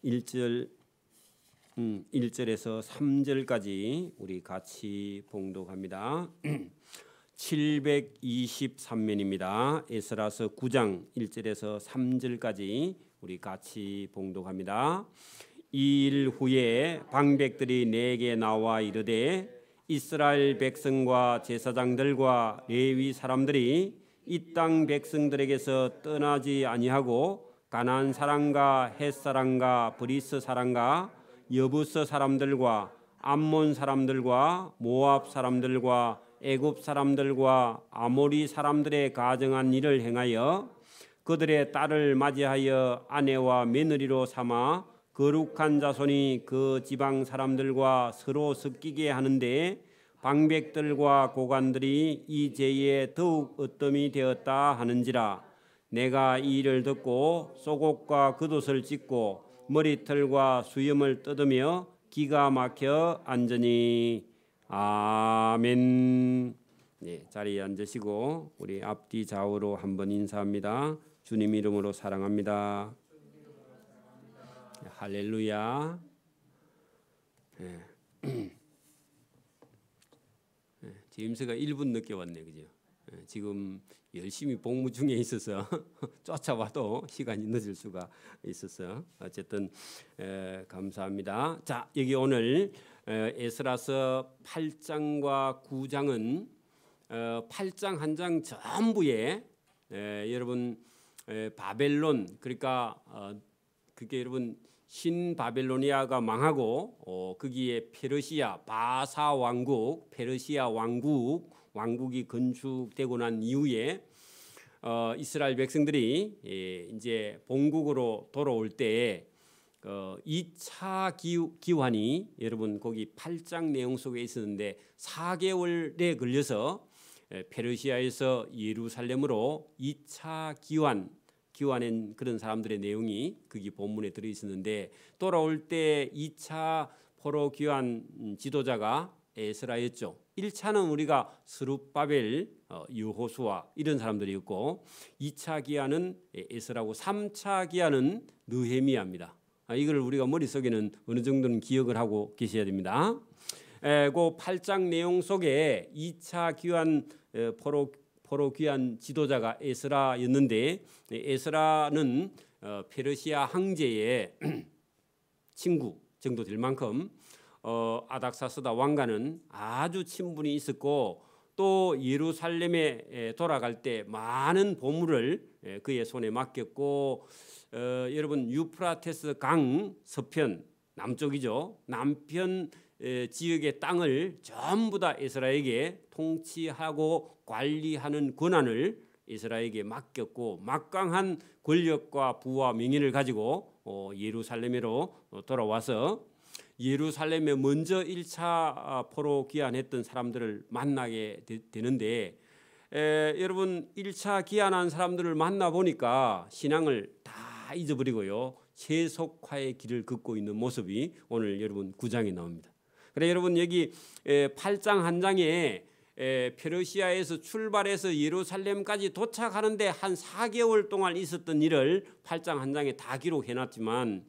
1절에서 3절까지 우리 같이 봉독합니다. 723면입니다. 에스라서 9장 1절에서 3절까지 우리 같이 봉독합니다. 이 일 후에 방백들이 내게 나와 이르되 이스라엘 백성과 제사장들과 레위 사람들이 이 땅 백성들에게서 떠나지 아니하고 가나안 사람과 헷 사람과 브리스 사람과 여부스 사람들과 암몬 사람들과 모압 사람들과 애굽 사람들과 아모리 사람들의 가정한 일을 행하여 그들의 딸을 맞이하여 아내와 며느리로 삼아 거룩한 자손이 그 지방 사람들과 서로 섞이게 하는데 방백들과 고관들이 이 죄에 더욱 어뜸이 되었다 하는지라. 내가 이 일을 듣고 속옷과 겉옷을 찢고 머리털과 수염을 뜯으며 기가 막혀 앉으니. 아멘. 네, 자리에 앉으시고 우리 앞뒤 좌우로 한번 인사합니다. 주님 이름으로 사랑합니다. 할렐루야. 네. 제임스가 1분 늦게 왔네, 그죠? 지금 열심히 복무 중에 있어서 쫓아와도 시간이 늦을 수가 있어서 어쨌든 감사합니다. 자, 여기 오늘 에스라서 8장과 9장은 8장 한 장 전부에 여러분 바벨론, 그러니까 그게 여러분 신바벨로니아가 망하고 거기에 페르시아 바사 왕국, 페르시아 왕국이 건축되고 난 이후에 이스라엘 백성들이 이제 본국으로 돌아올 때 2차 기환이 여러분 거기 8장 내용 속에 있었는데 4개월에 걸려서 페르시아에서 예루살렘으로 2차 기환한 그런 사람들의 내용이 거기 본문에 들어 있었는데, 돌아올 때 2차 포로 귀환 지도자가 에스라였죠. 1차는 우리가 스룹바벨, 여호수아 이런 사람들이었고 2차 기한은 에스라고 3차 기한은 느헤미야입니다. 이걸 우리가 머릿속에는 어느 정도는 기억을 하고 계셔야 됩니다. 그 8장 내용 속에 2차 기환 포로 귀한 지도자가 에스라였는데, 에스라는 페르시아 황제의 친구 정도 될 만큼 아닥사스다 왕과는 아주 친분이 있었고, 또 예루살렘에 돌아갈 때 많은 보물을 그의 손에 맡겼고, 여러분 유프라테스 강 서편 남쪽이죠. 남편 지역의 땅을 전부 다 에스라에게 통치하고 관리하는 권한을 에스라에게 맡겼고, 막강한 권력과 부와 명예를 가지고 예루살렘으로 돌아와서 예루살렘에 먼저 1차 포로 귀환했던 사람들을 만나게 되는데, 여러분 1차 귀환한 사람들을 만나보니까 신앙을 다 잊어버리고요, 세속화의 길을 걷고 있는 모습이 오늘 여러분 9장에 나옵니다. 그래 여러분 여기 8장 한 장에 페르시아에서 출발해서 예루살렘까지 도착하는데 한 4개월 동안 있었던 일을 8장 한 장에 다 기록해놨지만,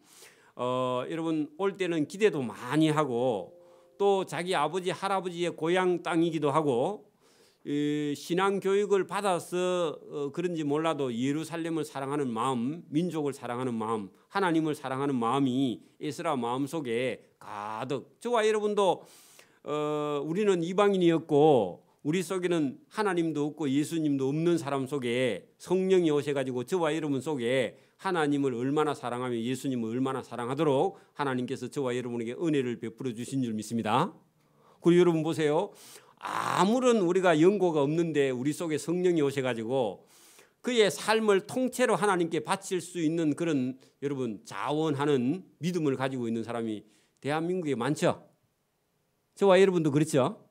여러분 올 때는 기대도 많이 하고, 또 자기 아버지 할아버지의 고향 땅이기도 하고, 신앙 교육을 받아서 그런지 몰라도 예루살렘을 사랑하는 마음, 민족을 사랑하는 마음, 하나님을 사랑하는 마음이 에스라 마음속에 가득. 저와 여러분도 우리는 이방인이었고 우리 속에는 하나님도 없고 예수님도 없는 사람 속에 성령이 오셔가지고 저와 여러분 속에 하나님을 얼마나 사랑하며 예수님을 얼마나 사랑하도록 하나님께서 저와 여러분에게 은혜를 베풀어 주신 줄 믿습니다. 그리고 여러분 보세요. 아무런 우리가 연고가 없는데 우리 속에 성령이 오셔가지고 그의 삶을 통째로 하나님께 바칠 수 있는 그런 여러분 자원하는 믿음을 가지고 있는 사람이 대한민국에 많죠. 저와 여러분도 그렇죠.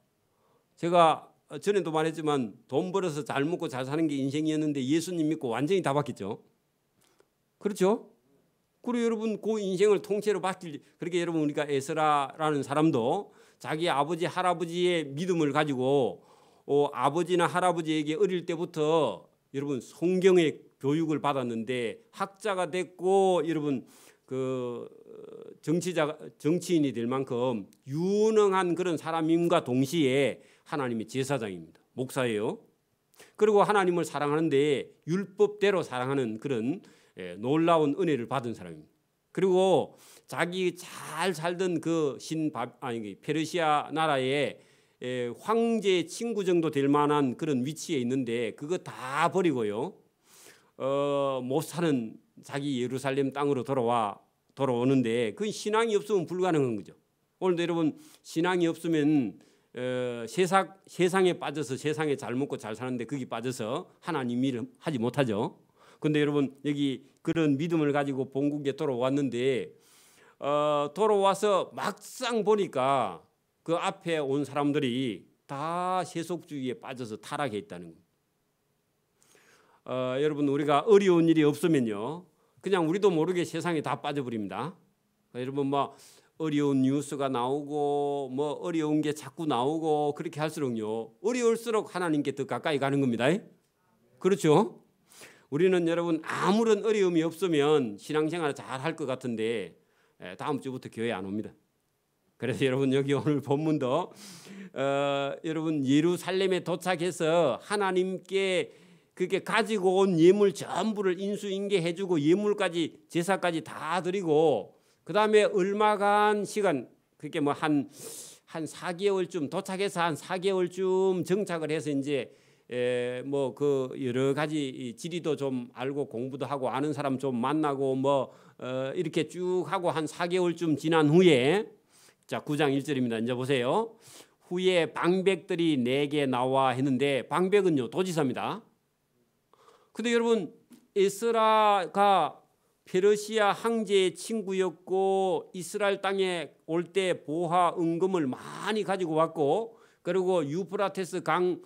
제가 전에도 말했지만 돈 벌어서 잘 먹고 잘 사는 게 인생이었는데 예수님 믿고 완전히 다 바뀌었죠. 그렇죠? 그리고 여러분 그 인생을 통째로 바뀔, 그렇게 여러분 우리가 에스라라는 사람도 자기 아버지 할아버지의 믿음을 가지고 아버지나 할아버지에게 어릴 때부터 여러분 성경의 교육을 받았는데 학자가 됐고, 여러분 정치인이 될 만큼 유능한 그런 사람임과 동시에 하나님의 제사장입니다. 목사예요. 그리고 하나님을 사랑하는데 율법대로 사랑하는 그런 놀라운 은혜를 받은 사람입니다. 그리고 자기 잘 살던 그 페르시아 나라의 황제 친구 정도 될 만한 그런 위치에 있는데 그거 다 버리고요. 못 사는 자기 예루살렘 땅으로 돌아오는데 그 신앙이 없으면 불가능한 거죠. 오늘도 여러분 신앙이 없으면 세상에 빠져서 세상에 잘 먹고 잘 사는데 거기 빠져서 하나님 일을 하지 못하죠. 그런데 여러분 여기 그런 믿음을 가지고 본국에 돌아왔는데 돌아와서 막상 보니까 그 앞에 온 사람들이 다 세속주의에 빠져서 타락해 있다는 겁니다. 여러분 우리가 어려운 일이 없으면요 그냥 우리도 모르게 세상에 다 빠져버립니다. 여러분 뭐 어려운 뉴스가 나오고 뭐 어려운 게 자꾸 나오고 그렇게 할수록요 어려울수록 하나님께 더 가까이 가는 겁니다. 그렇죠? 우리는 여러분 아무런 어려움이 없으면 신앙생활 잘 할 것 같은데 다음 주부터 교회 안 옵니다. 그래서 여러분 여기 오늘 본문도 여러분 예루살렘에 도착해서 하나님께 그게 가지고 온 예물 전부를 인수인계해주고 예물까지 제사까지 다 드리고 그 다음에 얼마간 시간 그게 뭐 한 4개월쯤 도착해서 한 4개월쯤 정착을 해서 이제 뭐 그 여러 가지 지리도 좀 알고 공부도 하고 아는 사람 좀 만나고 뭐 이렇게 쭉 하고 한 4개월쯤 지난 후에 자 9장 1절입니다. 이제 보세요. 후에 방백들이 내게 나와 했는데 방백은요 도지사입니다. 근데 여러분 에스라가 페르시아 황제의 친구였고 이스라엘 땅에 올 때 보화 은금을 많이 가지고 왔고 그리고 유프라테스 강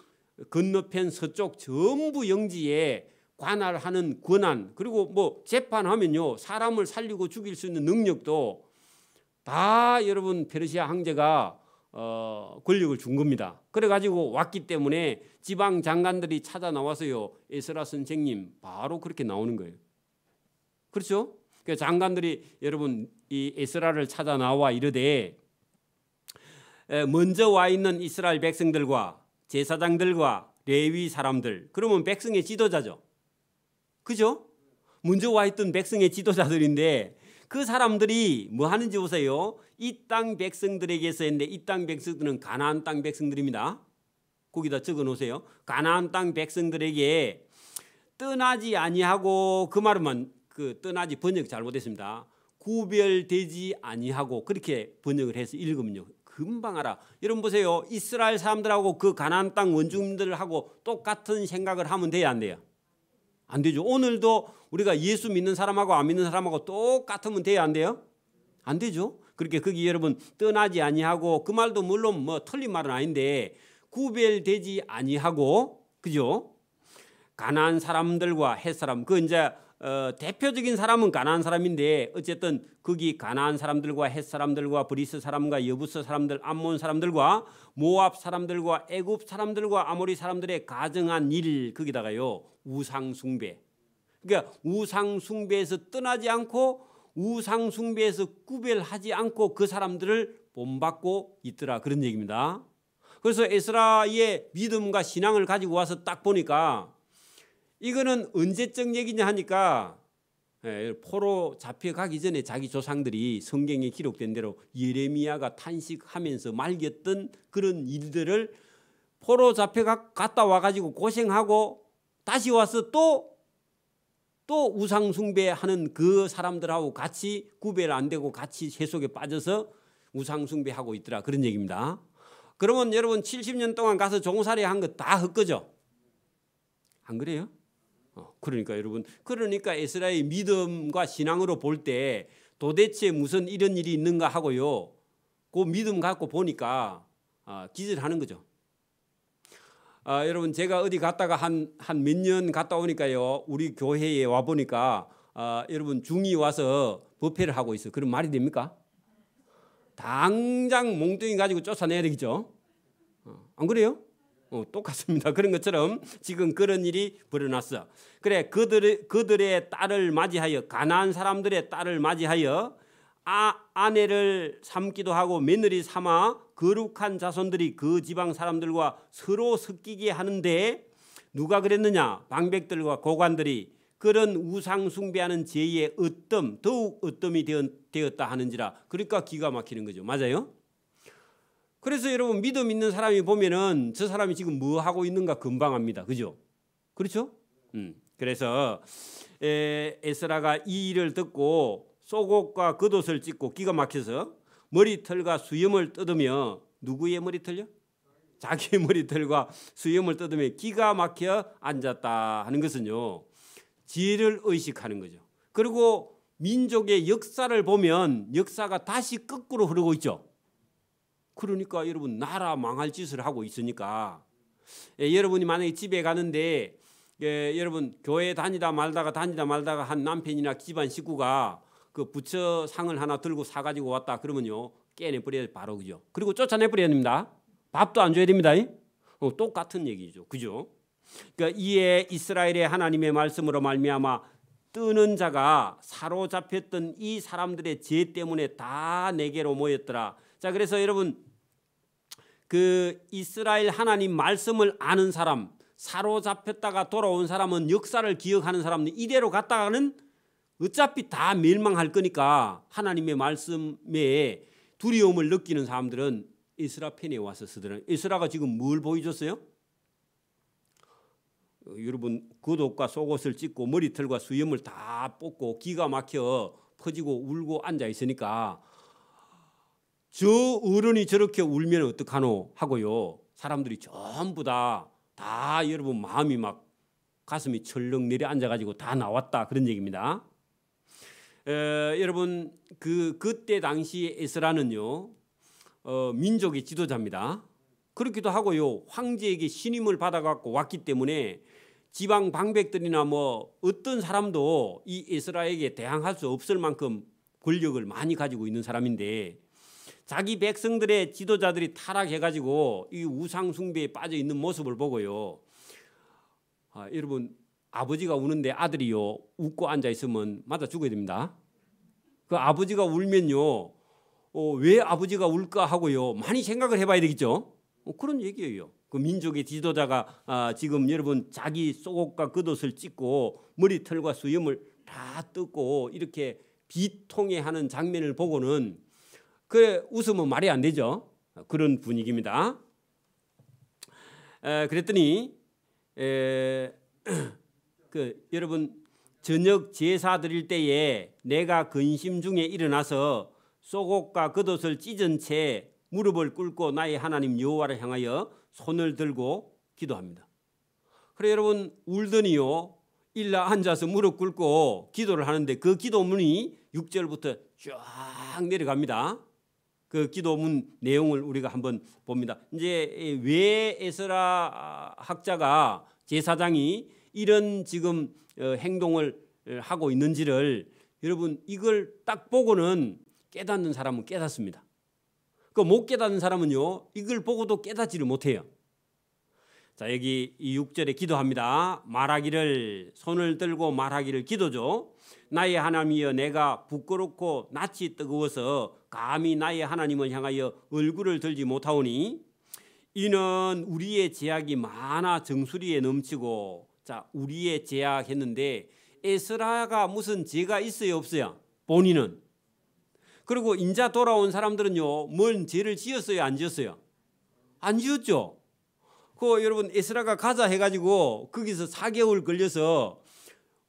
건너편 서쪽 전부 영지에 관할하는 권한 그리고 뭐 재판하면요 사람을 살리고 죽일 수 있는 능력도 다 여러분 페르시아 황제가 권력을 준 겁니다. 그래가지고 왔기 때문에 지방 장관들이 찾아 나와서요 에스라 선생님 바로 그렇게 나오는 거예요. 그렇죠? 그 장관들이 여러분 이 에스라를 찾아 나와 이르되 먼저 와 있는 이스라엘 백성들과 제사장들과 레위 사람들 그러면 백성의 지도자죠. 그죠? 먼저 와 있던 백성의 지도자들인데 그 사람들이 뭐 하는지 보세요. 이 땅 백성들에게서 했는데 이 땅 백성들은 가나안 땅 백성들입니다. 거기다 적어 놓으세요. 가나안 땅 백성들에게 떠나지 아니하고 그 말은 그 떠나지 번역 잘못했습니다. 구별되지 아니하고 그렇게 번역을 해서 읽으면요 금방 알아. 여러분 보세요. 이스라엘 사람들하고 그 가나안 땅 원주민들하고 똑같은 생각을 하면 돼요 안 돼요? 안 되죠. 오늘도 우리가 예수 믿는 사람하고 안 믿는 사람하고 똑같으면 돼요 안 돼요? 안 되죠. 그렇게 거기 여러분 떠나지 아니하고 그 말도 물론 뭐 틀린 말은 아닌데 구별되지 아니하고 그죠? 가나안 사람들과 헷 사람 그 이제 대표적인 사람은 가나안 사람인데 어쨌든 거기 가나안 사람들과 헷 사람들과 브리스 사람과 여부스 사람들 암몬 사람들과 모압 사람들과 애굽 사람들과 아모리 사람들의 가정한 일 거기다가요 우상 숭배 그러니까 우상 숭배에서 떠나지 않고 우상 숭배에서 구별하지 않고 그 사람들을 본받고 있더라 그런 얘기입니다. 그래서 에스라의 믿음과 신앙을 가지고 와서 딱 보니까 이거는 언제적 얘기냐 하니까 포로 잡혀가기 전에 자기 조상들이 성경에 기록된 대로 예레미야가 탄식하면서 말겼던 그런 일들을 포로 갔다 와가지고 고생하고 다시 와서 또 우상 숭배하는 그 사람들하고 같이 구별 안 되고 같이 세속에 빠져서 우상 숭배하고 있더라 그런 얘기입니다. 그러면 여러분 70년 동안 가서 종살이 한 거 다 헛거죠? 안 그래요? 그러니까 여러분 그러니까 에스라의 믿음과 신앙으로 볼 때 도대체 무슨 이런 일이 있는가 하고요. 그 믿음 갖고 보니까 기절하는 거죠. 여러분 제가 어디 갔다가 한 몇 년 갔다 오니까요. 우리 교회에 와 보니까 여러분 중이 와서 법회를 하고 있어요. 그럼 말이 됩니까? 당장 몽둥이 가지고 쫓아내야 되겠죠. 안 그래요? 똑같습니다. 그런 것처럼 지금 그런 일이 벌어났어. 그래, 그들의 딸을 맞이하여, 가나안 사람들의 딸을 맞이하여 아내를 삼기도 하고 며느리 삼아 거룩한 자손들이 그 지방 사람들과 서로 섞이게 하는데, 누가 그랬느냐? 방백들과 고관들이 그런 우상 숭배하는 죄의 어뜸, 더욱 어뜸이 되었다 하는지라. 그러니까 기가 막히는 거죠. 맞아요? 그래서 여러분, 믿음 있는 사람이 보면은 저 사람이 지금 뭐 하고 있는가 금방 압니다. 그죠? 그렇죠? 그래서 에스라가 이 일을 듣고 속옷과 겉옷을 찢고 기가 막혀서 머리털과 수염을 뜯으며, 누구의 머리털요? 자기의 머리털과 수염을 뜯으며 기가 막혀 앉았다 하는 것은요, 지혜를 의식하는 거죠. 그리고 민족의 역사를 보면 역사가 다시 거꾸로 흐르고 있죠. 그러니까 여러분, 나라 망할 짓을 하고 있으니까 여러분이 만약에 집에 가는데 여러분 교회 다니다 말다가 한 남편이나 집안 식구가 그 부처 상을 하나 들고 사가지고 왔다 그러면요, 깨내버려야 바로, 그죠? 그리고 쫓아내버려야 됩니다. 밥도 안 줘야 됩니다. 똑같은 얘기죠. 그죠? 그러니까 이에 이스라엘의 하나님의 말씀으로 말미암아 뜨는 자가 사로잡혔던 이 사람들의 죄 때문에 다 내게로 모였더라. 자, 그래서 여러분, 그 이스라엘 하나님 말씀을 아는 사람, 사로잡혔다가 돌아온 사람은, 역사를 기억하는 사람은 이대로 갔다가는 어차피 다 멸망할 거니까 하나님의 말씀에 두려움을 느끼는 사람들은 에스라 편에 와서 쓰더라고요. 에스라가 지금 뭘 보여줬어요? 여러분, 겉옷과 속옷을 찢고 머리털과 수염을 다 뽑고 기가 막혀 퍼지고 울고 앉아 있으니까, 저 어른이 저렇게 울면 어떡하노 하고요, 사람들이 전부 다 여러분 마음이 막 가슴이 철렁 내려앉아가지고 다 나왔다, 그런 얘기입니다. 여러분, 그때 당시 에스라는요, 민족의 지도자입니다. 그렇기도 하고요, 황제에게 신임을 받아갖고 왔기 때문에 지방 방백들이나 뭐 어떤 사람도 이 에스라에게 대항할 수 없을 만큼 권력을 많이 가지고 있는 사람인데, 자기 백성들의 지도자들이 타락해가지고 이 우상 숭배에 빠져 있는 모습을 보고요, 여러분, 아버지가 우는데 아들이요 웃고 앉아 있으면 맞아 죽어야 됩니다. 그 아버지가 울면요, 왜 아버지가 울까 하고요, 많이 생각을 해봐야 되겠죠. 그런 얘기예요. 그 민족의 지도자가 지금 여러분 자기 속옷과 겉옷을 찢고 머리털과 수염을 다 뜯고 이렇게 비통해하는 장면을 보고는 그 웃으면 말이 안 되죠. 그런 분위기입니다. 그랬더니 여러분, 저녁 제사 드릴 때에 내가 근심 중에 일어나서 속옷과 겉옷을 찢은 채 무릎을 꿇고 나의 하나님 여호와를 향하여 손을 들고 기도합니다. 그래 여러분, 울더니요 일라 앉아서 무릎 꿇고 기도를 하는데, 그 기도문이 6절부터 쫙 내려갑니다. 그 기도문 내용을 우리가 한번 봅니다. 이제 왜 에스라 학자가, 제사장이 이런 지금 행동을 하고 있는지를 여러분, 이걸 딱 보고는 깨닫는 사람은 깨닫습니다. 그 못 깨닫는 사람은요, 이걸 보고도 깨닫지를 못해요. 자, 여기 이 6절에 기도합니다. 말하기를, 손을 들고 말하기를, 기도죠. 나의 하나님이여, 내가 부끄럽고 낯이 뜨거워서 감히 나의 하나님을 향하여 얼굴을 들지 못하오니, 이는 우리의 죄악이 많아 정수리에 넘치고. 자, 우리의 죄악 했는데 에스라가 무슨 죄가 있어요 없어요? 본인은. 그리고 인자 돌아온 사람들은요, 뭔 죄를 지었어요 안 지었어요? 안 지었죠. 그 여러분, 에스라가 가자 해가지고 거기서 4개월 걸려서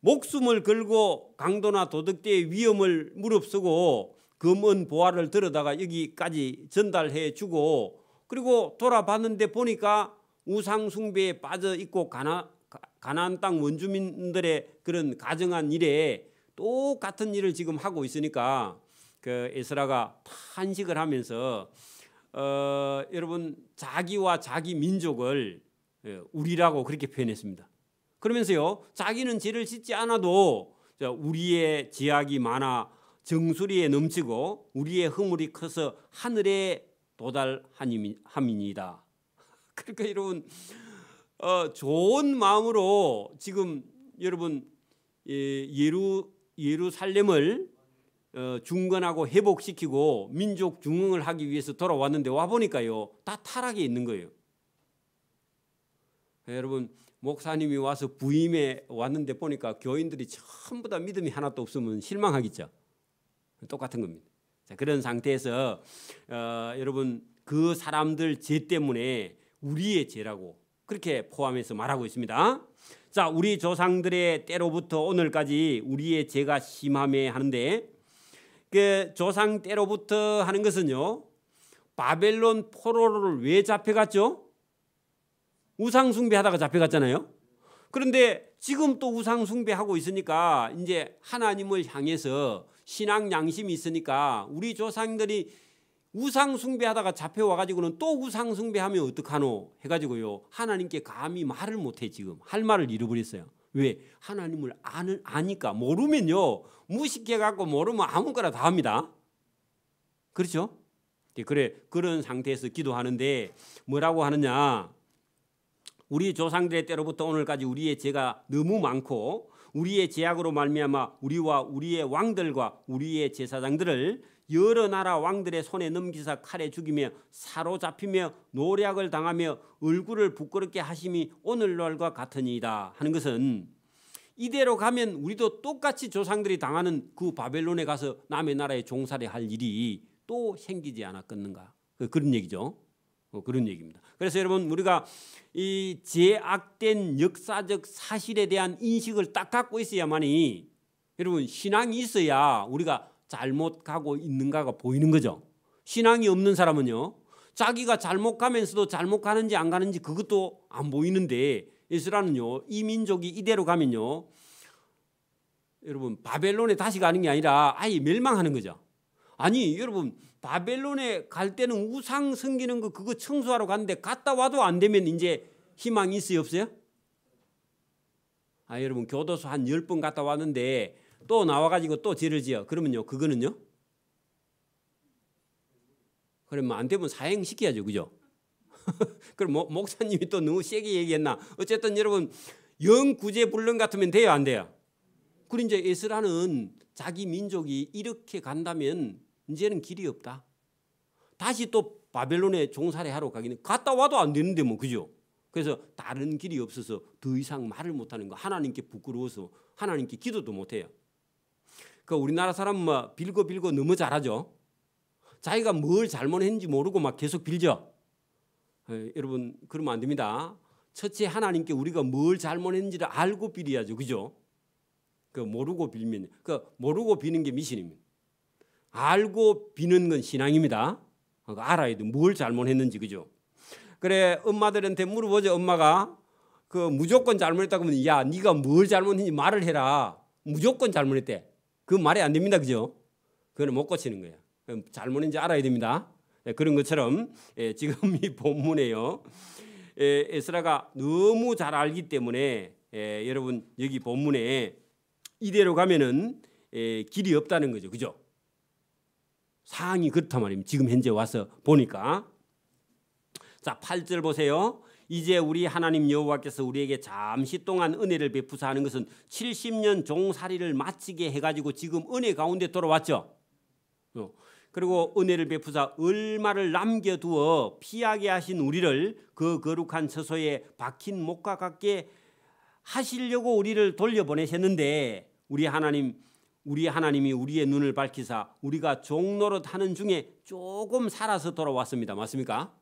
목숨을 걸고 강도나 도덕대의 위험을 무릅쓰고 검은 보화를 들어다가 여기까지 전달해 주고, 그리고 돌아봤는데 보니까 우상 숭배에 빠져 있고 가나안 땅 원주민들의 그런 가정한 일에 똑같은 일을 지금 하고 있으니까, 그 에스라가 탄식을 하면서 여러분, 자기와 자기 민족을 우리라고 그렇게 표현했습니다. 그러면서요, 자기는 죄를 짓지 않아도 우리의 죄악이 많아 정수리에 넘치고 우리의 허물이 커서 하늘에 도달함이니이다. 그러니까 여러분 좋은 마음으로 지금 여러분 예루살렘을 중건하고 회복시키고 민족 중흥을 하기 위해서 돌아왔는데 와 보니까요 다 타락해 있는 거예요. 여러분 목사님이 와서 부임에 왔는데 보니까 교인들이 전부 다 믿음이 하나도 없으면 실망하겠죠. 똑같은 겁니다. 자, 그런 상태에서 여러분 그 사람들 죄 때문에 우리의 죄라고 그렇게 포함해서 말하고 있습니다. 자, 우리 조상들의 때로부터 오늘까지 우리의 죄가 심함에 하는데 그 조상 때로부터 하는 것은요 바벨론 포로를 왜 잡혀갔죠? 우상 숭배하다가 잡혀갔잖아요. 그런데 지금 또 우상 숭배하고 있으니까 이제 하나님을 향해서 신앙 양심이 있으니까 우리 조상들이 우상 숭배하다가 잡혀와 가지고는 또 우상 숭배하면 어떡하노 해가지고요 하나님께 감히 말을 못해. 지금 할 말을 잃어버렸어요. 왜? 하나님을 아니까. 모르면요 무식해 갖고 모르면 아무거나 다 합니다. 그렇죠? 그래, 그런 상태에서 기도하는데 뭐라고 하느냐? 우리 조상들의 때로부터 오늘까지 우리의 죄가 너무 많고 우리의 죄악으로 말미암아 우리와 우리의 왕들과 우리의 제사장들을 여러 나라 왕들의 손에 넘기사 칼에 죽이며 사로잡히며 노략을 당하며 얼굴을 부끄럽게 하심이 오늘날과 같으니이다 하는 것은 이대로 가면 우리도 똑같이 조상들이 당하는 그 바벨론에 가서 남의 나라에 종살이 할 일이 또 생기지 않았겠는가. 그런 얘기죠. 그런 얘기입니다. 그래서 여러분 우리가 이 제악된 역사적 사실에 대한 인식을 딱 갖고 있어야만이 여러분 신앙이 있어야 우리가 잘못 가고 있는가가 보이는 거죠. 신앙이 없는 사람은요 자기가 잘못 가면서도 잘못 가는지 안 가는지 그것도 안 보이는데 이스라엘은요 이 민족이 이대로 가면요 여러분 바벨론에 다시 가는 게 아니라 아예 멸망하는 거죠. 아니 여러분 바벨론에 갈 때는 우상 섬기는 거 그거 청소하러 갔는데 갔다 와도 안 되면 이제 희망이 있어요 없어요? 여러분 교도소 한 10번 갔다 왔는데 또 나와가지고 또 죄를 지어 그러면요 그거는요 그러면 안 되면 사형시켜야죠. 그죠? 그럼 목사님이 또 너무 세게 얘기했나? 어쨌든 여러분 영구제불능 같으면 돼요 안 돼요? 그리고 이제 에스라는 자기 민족이 이렇게 간다면 이제는 길이 없다. 다시 또 바벨론에 종살이하러 가기는 갔다 와도 안 되는데 뭐 그죠? 그래서 다른 길이 없어서 더 이상 말을 못하는 거. 하나님께 부끄러워서 하나님께 기도도 못해요. 그 우리나라 사람은 막 빌고 너무 잘하죠. 자기가 뭘 잘못했는지 모르고 막 계속 빌죠. 여러분 그러면 안 됩니다. 첫째 하나님께 우리가 뭘 잘못했는지를 알고 빌어야죠. 그죠? 그 모르고 빌면 모르고 비는 게 미신입니다. 알고 비는 건 신앙입니다. 알아야 돼. 뭘 잘못했는지. 그죠? 그래 엄마들한테 물어보죠. 엄마가 그 무조건 잘못했다 그러면 야 네가 뭘 잘못했는지 말을 해라. 무조건 잘못했대. 그 말이 안 됩니다. 그죠? 그거는 못 고치는 거예요. 잘못했는지 알아야 됩니다. 그런 것처럼 지금 이 본문에요. 에스라가 너무 잘 알기 때문에 여러분 여기 본문에 이대로 가면은 길이 없다는 거죠. 그죠? 상황이 그렇단 말입니다. 지금 현재 와서 보니까. 자, 8절 보세요. 이제 우리 하나님 여호와께서 우리에게 잠시 동안 은혜를 베푸사 하는 것은 70년 종살이를 마치게 해가지고 지금 은혜 가운데 돌아왔죠. 그리고 은혜를 베푸사 얼마를 남겨두어 피하게 하신 우리를 그 거룩한 처소에 박힌 목과 같게 하시려고 우리를 돌려보내셨는데 우리 하나님이 우리의 눈을 밝히사 우리가 종노릇 하는 중에 조금 살아서 돌아왔습니다. 맞습니까?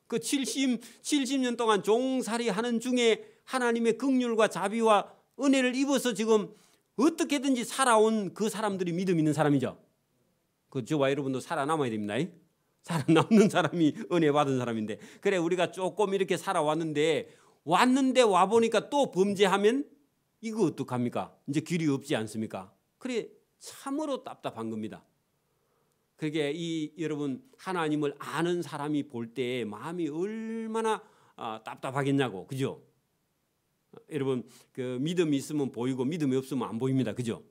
그 70년 동안 종살이 하는 중에 하나님의 긍휼과 자비와 은혜를 입어서 지금 어떻게든지 살아온 그 사람들이 믿음 있는 사람이죠. 그 저와 여러분도 살아남아야 됩니다. 살아남는 사람이 은혜 받은 사람인데 그래 우리가 조금 이렇게 살아왔는데 와보니까 또 범죄하면 이거 어떡합니까? 이제 길이 없지 않습니까? 그래 참으로 답답한 겁니다. 그게 여러분 하나님을 아는 사람이 볼 때 마음이 얼마나 답답하겠냐고. 그죠? 여러분 그 믿음이 있으면 보이고 믿음이 없으면 안 보입니다. 그죠?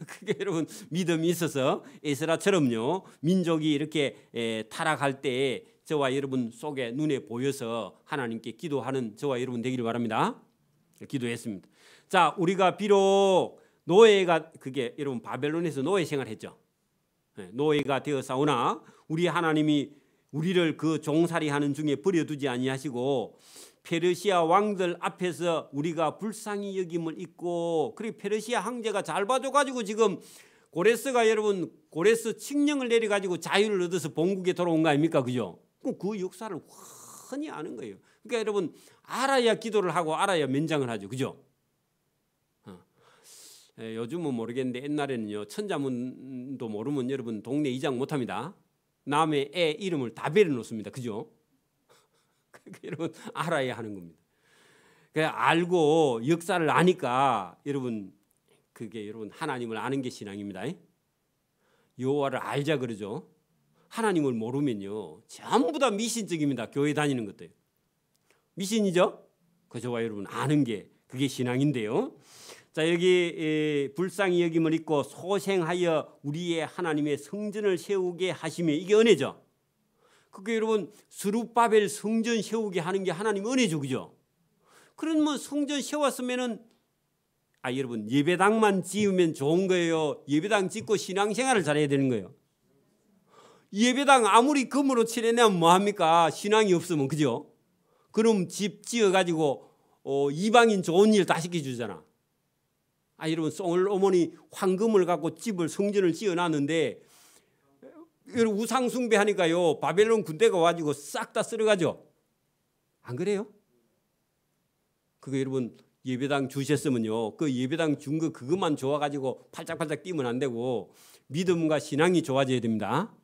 그게 여러분 믿음이 있어서 에스라처럼요 민족이 이렇게 타락할 때 저와 여러분 속에 눈에 보여서 하나님께 기도하는 저와 여러분 되기를 바랍니다. 기도했습니다. 자, 우리가 비록 노예가 그게 여러분 바벨론에서 노예 생활했죠. 노예가 되어 싸우나 우리 하나님이 우리를 그 종살이하는 중에 버려두지 아니하시고 페르시아 왕들 앞에서 우리가 불쌍히 여김을 입고 그리고 페르시아 황제가 잘 봐줘가지고 지금 고레스가 여러분 고레스 칙령을 내려가지고 자유를 얻어서 본국에 돌아온 거 아닙니까? 그죠? 그 역사를 훤히 아는 거예요. 그러니까 여러분 알아야 기도를 하고 알아야 면장을 하죠. 그죠? 요즘은 모르겠는데 옛날에는요 천자문도 모르면 여러분 동네 이장 못합니다. 남의 애 이름을 다 배려놓습니다. 그죠? 여러분 알아야 하는 겁니다. 알고 역사를 아니까 여러분 그게 여러분 하나님을 아는 게 신앙입니다. 여호와를 알자 그러죠. 하나님을 모르면요 전부 다 미신적입니다. 교회 다니는 것도 미신이죠. 저와 여러분 아는 게 그게 신앙인데요. 자, 여기 불쌍히 여김을 입고 소생하여 우리의 하나님의 성전을 세우게 하시며 이게 은혜죠. 그게 여러분 스룹바벨 성전 세우게 하는 게 하나님 은혜죠. 그죠? 그러면 성전 세웠으면은 여러분 예배당만 지으면 좋은 거예요? 예배당 짓고 신앙생활을 잘해야 되는 거예요? 예배당 아무리 금으로 칠해내면 뭐합니까? 신앙이 없으면. 그죠? 그럼 집 지어가지고 이방인 좋은 일 다 시켜주잖아. 여러분 솔로몬이 황금을 갖고 집을 성전을 지어놨는데 우상 숭배하니까요 바벨론 군대가 와가지고 싹 다 쓸어가죠. 안 그래요? 그거 여러분 예배당 주셨으면요 그 예배당 준 거 그것만 좋아가지고 팔짝팔짝 뛰면 안 되고 믿음과 신앙이 좋아져야 됩니다.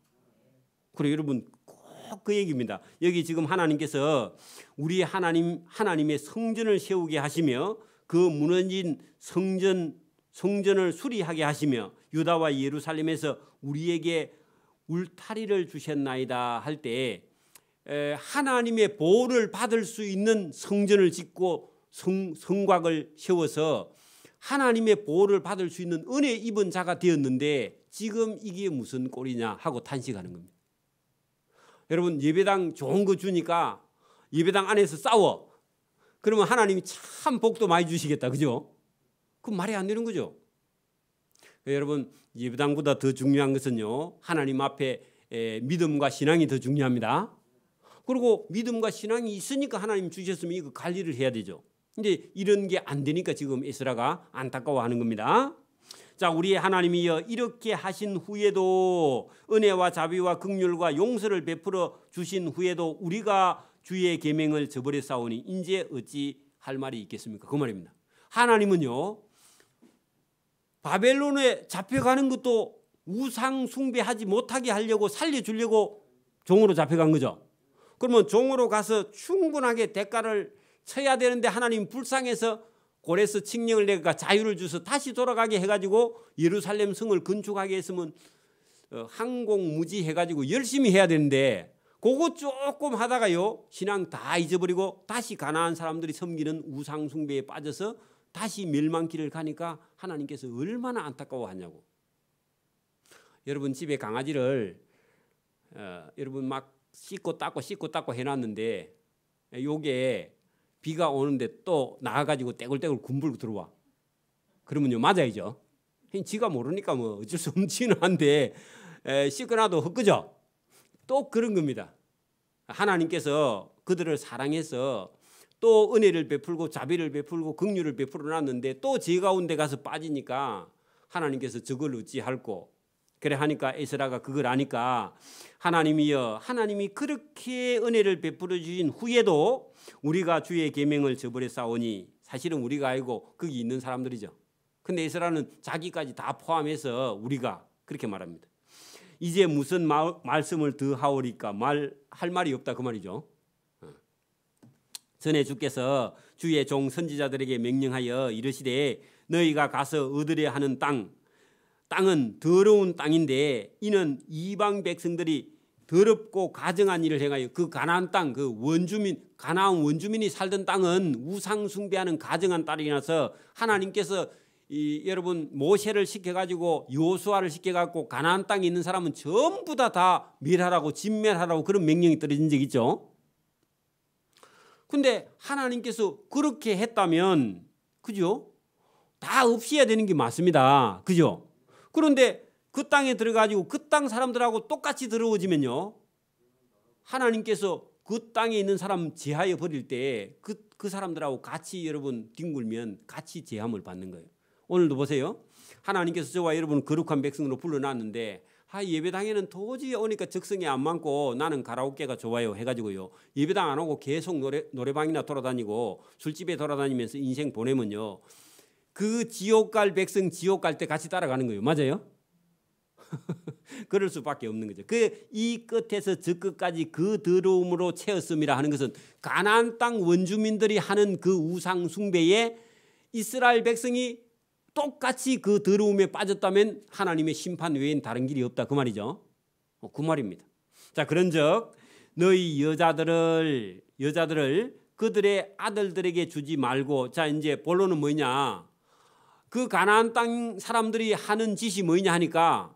그리고 여러분 꼭 그 얘기입니다. 여기 지금 하나님께서 우리 하나님의 성전을 세우게 하시며 그 무너진 성전을 수리하게 하시며 유다와 예루살렘에서 우리에게 울타리를 주셨나이다 할 때 하나님의 보호를 받을 수 있는 성전을 짓고 성곽을 세워서 하나님의 보호를 받을 수 있는 은혜 입은 자가 되었는데 지금 이게 무슨 꼴이냐 하고 탄식하는 겁니다. 여러분 예배당 좋은 거 주니까 예배당 안에서 싸워. 그러면 하나님이 참 복도 많이 주시겠다. 그죠? 그 말이 안 되는 거죠. 여러분 예배당보다 더 중요한 것은요 하나님 앞에 믿음과 신앙이 더 중요합니다. 그리고 믿음과 신앙이 있으니까 하나님 주셨으면 이거 관리를 해야 되죠. 근데 이런 게 안 되니까 지금 에스라가 안타까워하는 겁니다. 자, 우리 하나님이 이렇게 하신 후에도 은혜와 자비와 긍휼과 용서를 베풀어 주신 후에도 우리가 주의 계명을 저버려 싸우니 이제 어찌 할 말이 있겠습니까? 그 말입니다. 하나님은요 바벨론에 잡혀가는 것도 우상 숭배하지 못하게 하려고 살려주려고 종으로 잡혀간 거죠. 그러면 종으로 가서 충분하게 대가를 쳐야 되는데 하나님 불쌍해서 고레스 칙령을 내가 자유를 주서 다시 돌아가게 해가지고 예루살렘 성을 건축하게 했으면 항공무지 해가지고 열심히 해야 되는데 그거 조금 하다가요 신앙 다 잊어버리고 다시 가나안 사람들이 섬기는 우상 숭배에 빠져서 다시 멸망길을 가니까 하나님께서 얼마나 안타까워하냐고. 여러분 집에 강아지를 여러분 막 씻고 닦고 해놨는데 요게 비가 오는데 또 나가가지고 떼굴떼굴 군불고 들어와. 그러면요 맞아야죠. 지가 모르니까 뭐 어쩔 수 없지는 한데 씻거나도 헛그죠. 또 그런 겁니다. 하나님께서 그들을 사랑해서 또 은혜를 베풀고 자비를 베풀고 긍휼을 베풀어 놨는데 또 죄 가운데 가서 빠지니까 하나님께서 저걸 어찌할꼬. 그래 하니까 에스라가 그걸 아니까 하나님이 그렇게 은혜를 베풀어 주신 후에도 우리가 주의 계명을 저버려 싸우니 사실은 우리가 알고 거기 있는 사람들이죠. 근데 에스라는 자기까지 다 포함해서 우리가 그렇게 말합니다. 이제 무슨 말씀을 더 하오리까 할 말이 없다 그 말이죠. 전에 주께서 주의 종 선지자들에게 명령하여 이르시되 너희가 가서 얻으려 하는 땅은 더러운 땅인데 이는 이방 백성들이 더럽고 가증한 일을 행하여 그 가나안 땅 가나안 원주민이 살던 땅은 우상 숭배하는 가증한 땅이라서 하나님께서 여러분 모세를 시켜가지고 여호수아를 시켜갖고 가나안 땅에 있는 사람은 전부 다 멸하라고 진멸하라고 그런 명령이 떨어진 적 있죠. 근데 하나님께서 그렇게 했다면 그죠? 다 없애야 되는 게 맞습니다. 그죠? 그런데 그 땅에 들어가지고 그 땅 사람들하고 똑같이 들어오지면요, 하나님께서 그 땅에 있는 사람 제하여 버릴 때 그 사람들하고 같이 여러분 뒹굴면 같이 제함을 받는 거예요. 오늘도 보세요. 하나님께서 저와 여러분 거룩한 백성으로 불러놨는데 예배당에는 도저히 오니까 적성이 안 맞고 나는 가라오케가 좋아요 해가지고요, 예배당 안 오고 계속 노래방이나 돌아다니고 술집에 돌아다니면서 인생 보내면요, 그 지옥 갈 백성 지옥 갈 때 같이 따라가는 거예요. 맞아요? 그럴 수밖에 없는 거죠. 이 끝에서 저 끝까지 그 더러움으로 채웠음이라 하는 것은 가나안 땅 원주민들이 하는 그 우상 숭배에 이스라엘 백성이 똑같이 그 더러움에 빠졌다면 하나님의 심판 외엔 다른 길이 없다 그 말이죠. 그 말입니다. 자, 그런즉 너희 여자들을 그들의 아들들에게 주지 말고, 자 이제 본론은 뭐냐? 그 가나안 땅 사람들이 하는 짓이 뭐냐 하니까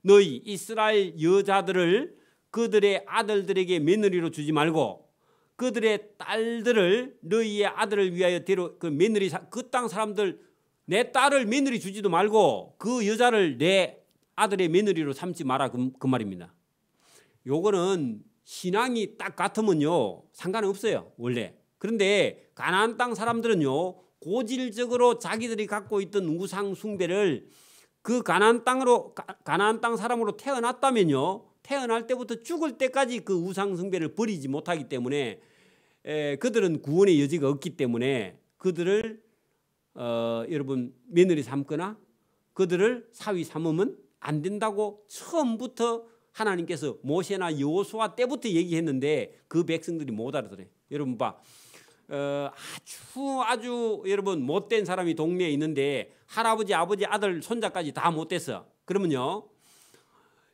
너희 이스라엘 여자들을 그들의 아들들에게 며느리로 주지 말고 그들의 딸들을 너희의 아들을 위하여 그 며느리, 그 땅 사람들 내 딸을 며느리 주지도 말고 그 여자를 내 아들의 며느리로 삼지 마라 그 말입니다. 요거는 신앙이 딱 같으면요 상관없어요 원래. 그런데 가나안 땅 사람들은요 고질적으로 자기들이 갖고 있던 우상 숭배를 그 가나안 땅 사람으로 태어났다면요, 태어날 때부터 죽을 때까지 그 우상 숭배를 버리지 못하기 때문에 그들은 구원의 여지가 없기 때문에 그들을 여러분 며느리 삼거나 그들을 사위 삼으면 안 된다고 처음부터 하나님께서 모세나 여호수아 때부터 얘기했는데 그 백성들이 못 알아들어요. 여러분 봐. 아주 여러분 못된 사람이 동네에 있는데 할아버지, 아버지, 아들, 손자까지 다 못됐어. 그러면요,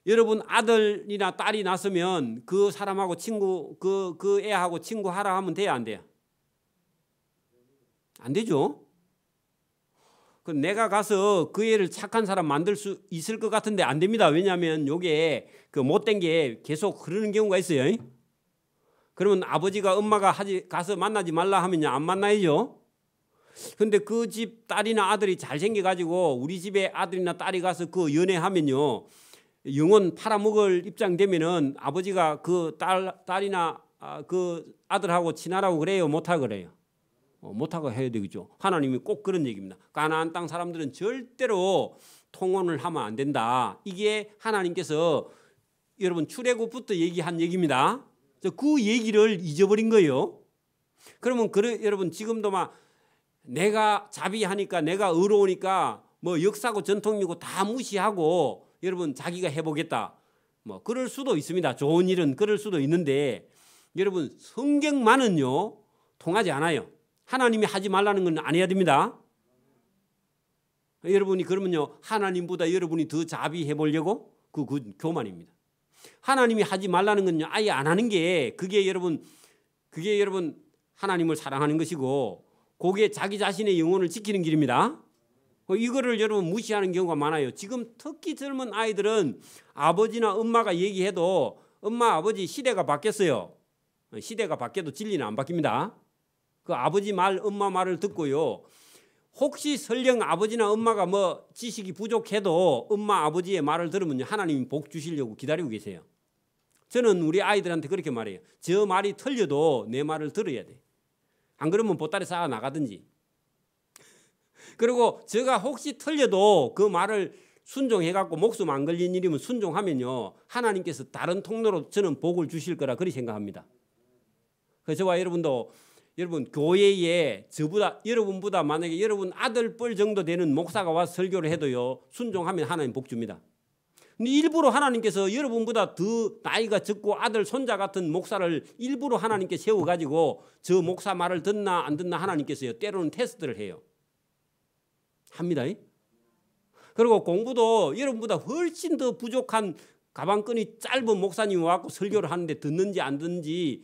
여러분 아들이나 딸이 났으면 그 사람하고 그 애하고 친구하라 하면 돼야 안 돼요? 안 되죠. 그럼 내가 가서 그 애를 착한 사람 만들 수 있을 것 같은데 안 됩니다. 왜냐하면 요게 그 못된 게 계속 흐르는 경우가 있어요. 그러면 아버지가 엄마가 가서 만나지 말라 하면 안 만나야죠. 근데 그 집 딸이나 아들이 잘생겨가지고 우리 집에 아들이나 딸이 가서 그 연애하면요, 영혼 팔아먹을 입장 되면은 아버지가 그 딸이나 그 아들하고 친하라고 그래요? 못하고 그래요? 못하고 해야 되겠죠. 하나님이 꼭 그런 얘기입니다. 가나안 땅 사람들은 절대로 통혼을 하면 안 된다. 이게 하나님께서 여러분 출애굽부터 얘기한 얘기입니다. 그 얘기를 잊어버린 거예요. 그러면 여러분 지금도 막 내가 자비하니까 내가 의로우니까 뭐 역사고 전통이고 다 무시하고 여러분 자기가 해보겠다. 뭐 그럴 수도 있습니다. 좋은 일은 그럴 수도 있는데 여러분 성경만은요 통하지 않아요. 하나님이 하지 말라는 건 안 해야 됩니다. 여러분이 그러면요 하나님보다 여러분이 더 자비해 보려고 그 교만입니다. 하나님이 하지 말라는 건요 아예 안 하는 게 그게 여러분 하나님을 사랑하는 것이고 그게 자기 자신의 영혼을 지키는 길입니다. 이거를 여러분 무시하는 경우가 많아요. 지금 특히 젊은 아이들은 아버지나 엄마가 얘기해도 엄마 아버지 시대가 바뀌었어요. 시대가 바뀌어도 진리는 안 바뀝니다. 그 아버지 말 엄마 말을 듣고요, 혹시 설령 아버지나 엄마가 뭐 지식이 부족해도 엄마 아버지의 말을 들으면 하나님이 복 주시려고 기다리고 계세요. 저는 우리 아이들한테 그렇게 말해요. 저 말이 틀려도 내 말을 들어야 돼. 안 그러면 보따리 쌓아 나가든지. 그리고 제가 혹시 틀려도 그 말을 순종해갖고 목숨 안 걸린 일이면 순종하면요 하나님께서 다른 통로로 저는 복을 주실 거라 그렇게 생각합니다. 그래서 저와 여러분도 여러분 교회에 여러분보다 만약에 여러분 아들 뻘 정도 되는 목사가 와서 설교를 해도요 순종하면 하나님 복 줍니다. 근데 일부러 하나님께서 여러분보다 더 나이가 적고 아들 손자 같은 목사를 일부러 하나님께 세워가지고 저 목사 말을 듣나 안 듣나 하나님께서요 때로는 테스트를 해요. 합니다. 그리고 공부도 여러분보다 훨씬 더 부족한 가방끈이 짧은 목사님이 와서 설교를 하는데 듣는지 안 듣는지,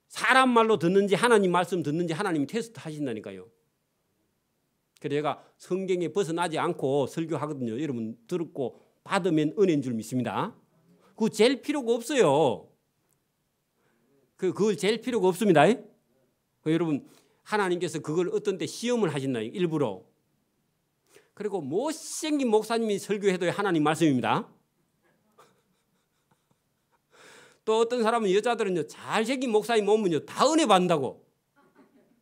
사람 말로 듣는지 하나님 말씀 듣는지 하나님이 테스트 하신다니까요. 그래서 제가 성경에 벗어나지 않고 설교하거든요. 여러분 듣고 받으면 은혜인 줄 믿습니다. 그거 잴 필요가 없어요. 그걸 잴 필요가 없습니다. 여러분 하나님께서 그걸 어떤 때 시험을 하신다 일부러. 그리고 못생긴 목사님이 설교해도 하나님 말씀입니다. 또 어떤 사람은 여자들은요 잘생긴 목사님 오면요 다 은혜 받는다고.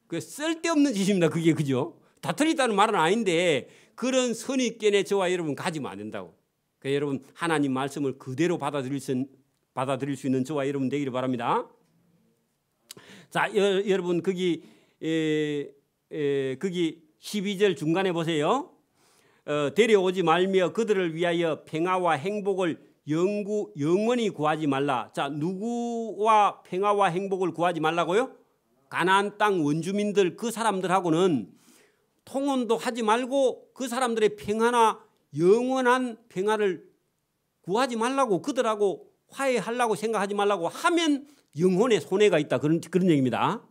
그 쓸데없는 짓입니다. 그게 그죠? 다 틀리다는 말은 아닌데 그런 선입견에 저와 여러분 가지면 안 된다고. 그러니까 여러분 하나님 말씀을 그대로 받아들일 수 있는 저와 여러분 되기를 바랍니다. 자, 여러분 거기 12절 중간에 보세요. 데려오지 말며 그들을 위하여 평화와 행복을 영원히 구하지 말라. 자, 누구와 평화와 행복을 구하지 말라고요? 가나안 땅 원주민들 그 사람들하고는 통혼도 하지 말고 그 사람들의 평화나 영원한 평화를 구하지 말라고, 그들하고 화해하려고 생각하지 말라고 하면 영혼에 손해가 있다. 그런 얘기입니다.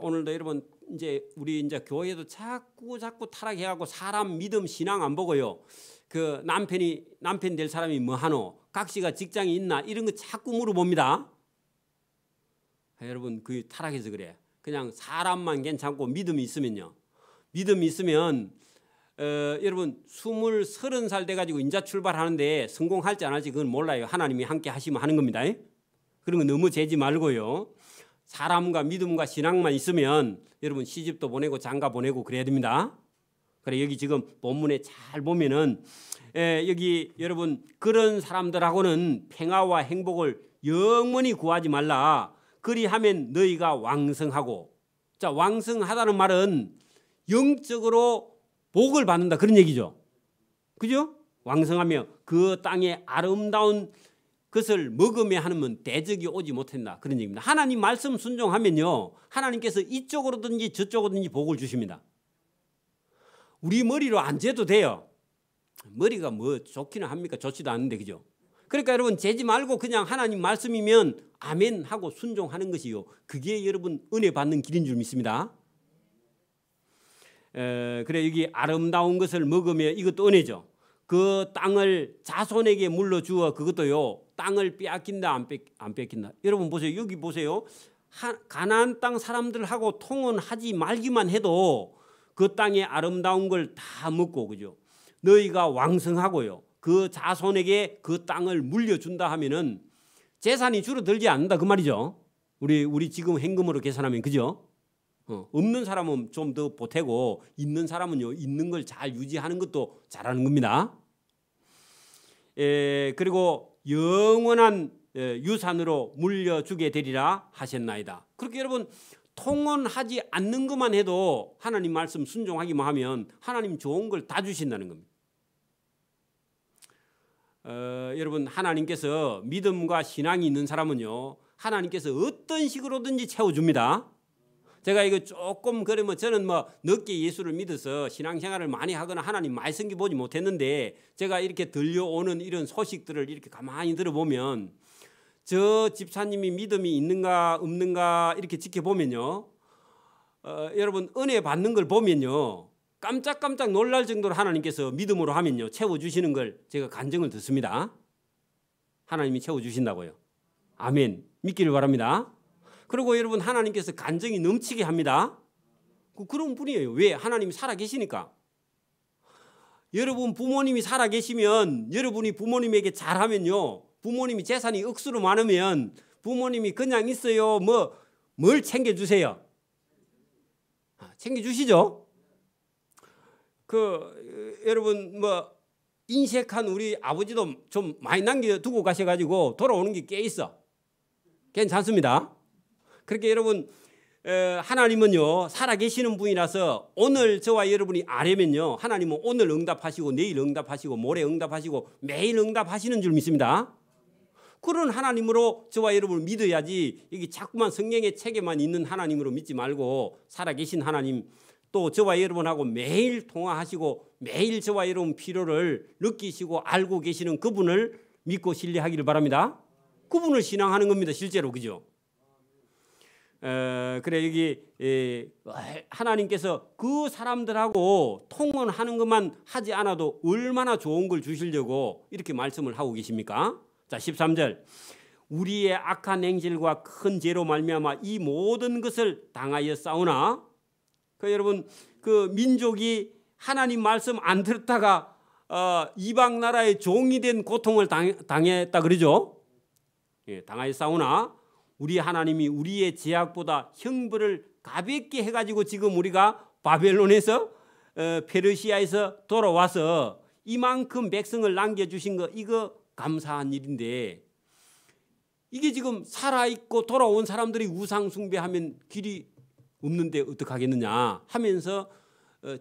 오늘도 여러분 이제 우리 이제 교회도 자꾸 타락해가고 사람 믿음 신앙 안 보고요. 그 남편 될 사람이 뭐 하노? 각시가 직장이 있나? 이런 거 자꾸 물어봅니다. 여러분 그 타락해서 그래. 그냥 사람만 괜찮고 믿음이 있으면요. 믿음이 있으면 여러분 20, 30살 돼가지고 인자 출발하는데 성공할지 안 할지 그건 몰라요. 하나님이 함께 하시면 하는 겁니다. 그런 거 너무 재지 말고요. 사람과 믿음과 신앙만 있으면 여러분 시집도 보내고 장가 보내고 그래야 됩니다. 그래 여기 지금 본문에 잘 보면은 여기 여러분 그런 사람들하고는 평화와 행복을 영원히 구하지 말라. 그리하면 너희가 왕성하고, 자 왕성하다는 말은 영적으로 복을 받는다 그런 얘기죠. 그죠? 왕성하며 그 땅의 아름다운 것을 먹으며 하면 대적이 오지 못한다 그런 얘기입니다. 하나님 말씀 순종하면요 하나님께서 이쪽으로든지 저쪽으로든지 복을 주십니다. 우리 머리로 안 재도 돼요. 머리가 뭐 좋기는 합니까? 좋지도 않은데 그죠? 그러니까 여러분 재지 말고 그냥 하나님 말씀이면 아멘 하고 순종하는 것이요. 그게 여러분 은혜 받는 길인 줄 믿습니다. 그래 여기 아름다운 것을 먹으며 이것도 은혜죠. 그 땅을 자손에게 물려주어 그것도요. 땅을 빼앗긴다 안 뺏긴다. 여러분 보세요. 여기 보세요. 가나안 땅 사람들하고 통혼하지 말기만 해도 그 땅의 아름다운 걸 다 먹고 그죠. 너희가 왕성하고요. 그 자손에게 그 땅을 물려준다 하면은 재산이 줄어들지 않는다 그 말이죠. 우리 지금 현금으로 계산하면 그죠? 없는 사람은 좀 더 보태고 있는 사람은요 있는 걸 잘 유지하는 것도 잘하는 겁니다. 그리고 영원한 유산으로 물려주게 되리라 하셨나이다. 그렇게 여러분 통혼하지 않는 것만 해도 하나님 말씀 순종하기만 하면 하나님 좋은 걸 다 주신다는 겁니다. 여러분 하나님께서 믿음과 신앙이 있는 사람은요 하나님께서 어떤 식으로든지 채워줍니다. 제가 이거 조금 그러면 저는 뭐 늦게 예수를 믿어서 신앙생활을 많이 하거나 하나님 말씀기 보지 못했는데 제가 이렇게 들려오는 이런 소식들을 이렇게 가만히 들어보면 저 집사님이 믿음이 있는가 없는가 이렇게 지켜보면요 여러분 은혜 받는 걸 보면요 깜짝깜짝 놀랄 정도로 하나님께서 믿음으로 하면요 채워주시는 걸 제가 간증을 듣습니다. 하나님이 채워주신다고요. 아멘. 믿기를 바랍니다. 그리고 여러분 하나님께서 간증이 넘치게 합니다. 그런 분이에요. 왜? 하나님이 살아계시니까. 여러분 부모님이 살아계시면 여러분이 부모님에게 잘하면요 부모님이 재산이 억수로 많으면 부모님이 그냥 있어요 뭘 챙겨주세요? 챙겨주시죠. 여러분 인색한 우리 아버지도 좀 많이 남겨두고 가셔가지고 돌아오는 게 꽤 있어. 괜찮습니다. 그렇게 여러분 하나님은요 살아계시는 분이라서 오늘 저와 여러분이 아뢰면요 하나님은 오늘 응답하시고 내일 응답하시고 모레 응답하시고 매일 응답하시는 줄 믿습니다. 그런 하나님으로 저와 여러분을 믿어야지 이게 자꾸만 성경의 책에만 있는 하나님으로 믿지 말고 살아계신 하나님 또 저와 여러분하고 매일 통화하시고 매일 저와 여러분 필요를 느끼시고 알고 계시는 그분을 믿고 신뢰하기를 바랍니다. 그분을 신앙하는 겁니다. 실제로 그죠? 그래 여기 하나님께서 그 사람들하고 통혼하는 것만 하지 않아도 얼마나 좋은 걸 주시려고 이렇게 말씀을 하고 계십니까? 자 13절 우리의 악한 행실과 큰 죄로 말미암아 이 모든 것을 당하여 싸우나 여러분 그 민족이 하나님 말씀 안 들었다가 이방 나라의 종이 된 고통을 당했다 그러죠. 당하여 싸우나 우리 하나님이 우리의 죄악보다 형벌을 가볍게 해가지고 지금 우리가 바벨론에서 페르시아에서 돌아와서 이만큼 백성을 남겨주신 거 이거 감사한 일인데 이게 지금 살아있고 돌아온 사람들이 우상 숭배하면 길이 없는데 어떡하겠느냐 하면서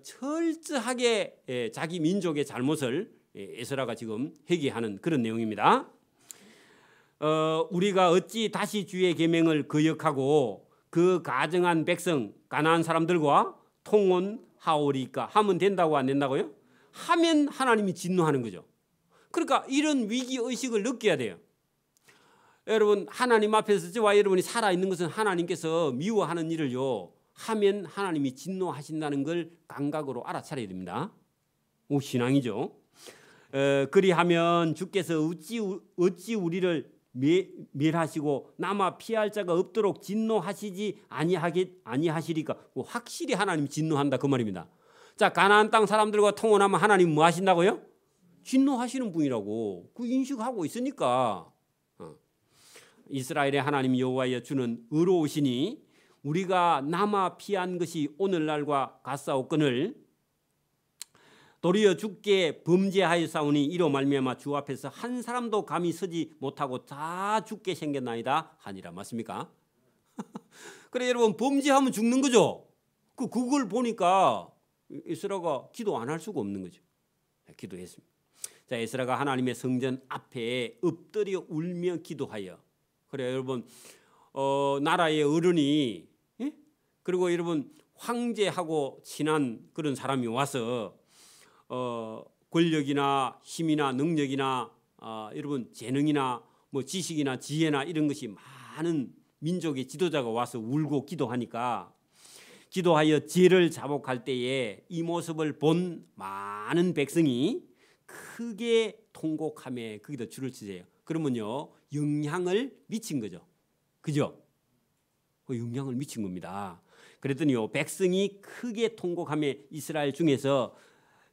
철저하게 자기 민족의 잘못을 에스라가 지금 회개하는 그런 내용입니다. 우리가 어찌 다시 주의 계명을 거역하고 그 가정한 백성 가나안 사람들과 통혼하오리까 하면 된다고 안 된다고요? 하면 하나님이 진노하는 거죠. 그러니까 이런 위기의식을 느껴야 돼요. 여러분 하나님 앞에서 저와 여러분이 살아있는 것은 하나님께서 미워하는 일을요 하면 하나님이 진노하신다는 걸 감각으로 알아차려야 됩니다. 신앙이죠. 그리하면 주께서 어찌 우리를 멸하시고 남아 피할 자가 없도록 진노하시지 아니하시리까. 확실히 하나님 진노한다 그 말입니다. 자 가나안 땅 사람들과 통혼하면 하나님 뭐 하신다고요? 진노하시는 분이라고 그 인식하고 있으니까. 이스라엘의 하나님 여호와여 주는 의로우시니 우리가 남아 피한 것이 오늘날과 같사옵거늘 도리어 주께 범죄하여 싸우니 이로 말미암아 주 앞에서 한 사람도 감히 서지 못하고 다 죽게 생겼나이다 하니라. 맞습니까? 그래 여러분 범죄하면 죽는 거죠. 그걸 보니까 에스라가 기도 안 할 수가 없는 거죠. 기도했습니다. 자 에스라가 하나님의 성전 앞에 엎드려 울며 기도하여 그래 여러분 나라의 어른이 그리고 여러분 황제하고 친한 그런 사람이 와서 권력이나 힘이나 능력이나 여러분 재능이나 뭐 지식이나 지혜나 이런 것이 많은 민족의 지도자가 와서 울고 기도하니까 기도하여 죄를 자복할 때에 이 모습을 본 많은 백성이 크게 통곡하며 거기다 줄을 치세요. 그러면요 영향을 미친 거죠. 그죠? 그 영향을 미친 겁니다. 그랬더니요 백성이 크게 통곡하며 이스라엘 중에서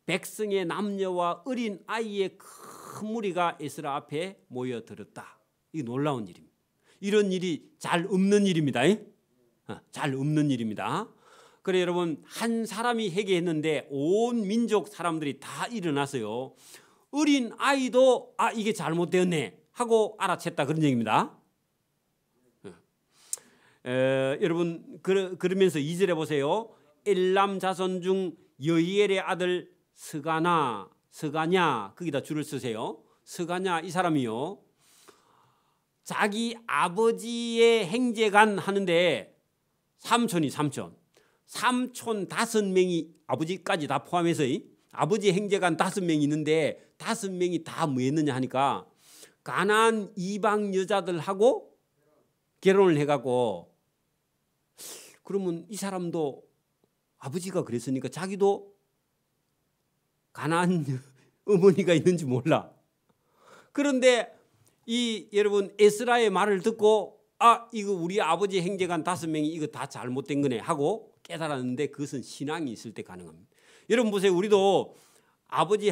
백성의 남녀와 어린 아이의 큰 무리가 에스라 앞에 모여들었다. 이 놀라운 일입니다. 이런 일이 잘 없는 일입니다. 잘 없는 일입니다. 그래 여러분 한 사람이 회개했는데 온 민족 사람들이 다 일어나서요 어린 아이도 이게 잘못되었네 하고 알아챘다 그런 얘기입니다. 여러분 그러면서 2절에 보세요. 엘람 자손 중 여히엘의 아들 스가냐 거기다 줄을 쓰세요. 스가냐 이 사람이요 자기 아버지의 행제간 하는데 삼촌 5명이 아버지까지 다 포함해서 아버지 행제간 5명이 있는데 5명이 다 뭐 했느냐 하니까 가나안 이방 여자들하고 결혼을 해갖고 그러면 이 사람도 아버지가 그랬으니까 자기도 가나안 어머니가 있는지 몰라. 그런데 이 여러분 에스라의 말을 듣고 이거 우리 아버지 행제간 5명이 이거 다 잘못된 거네 하고 깨달았는데 그것은 신앙이 있을 때 가능합니다. 여러분 보세요. 우리도 아버지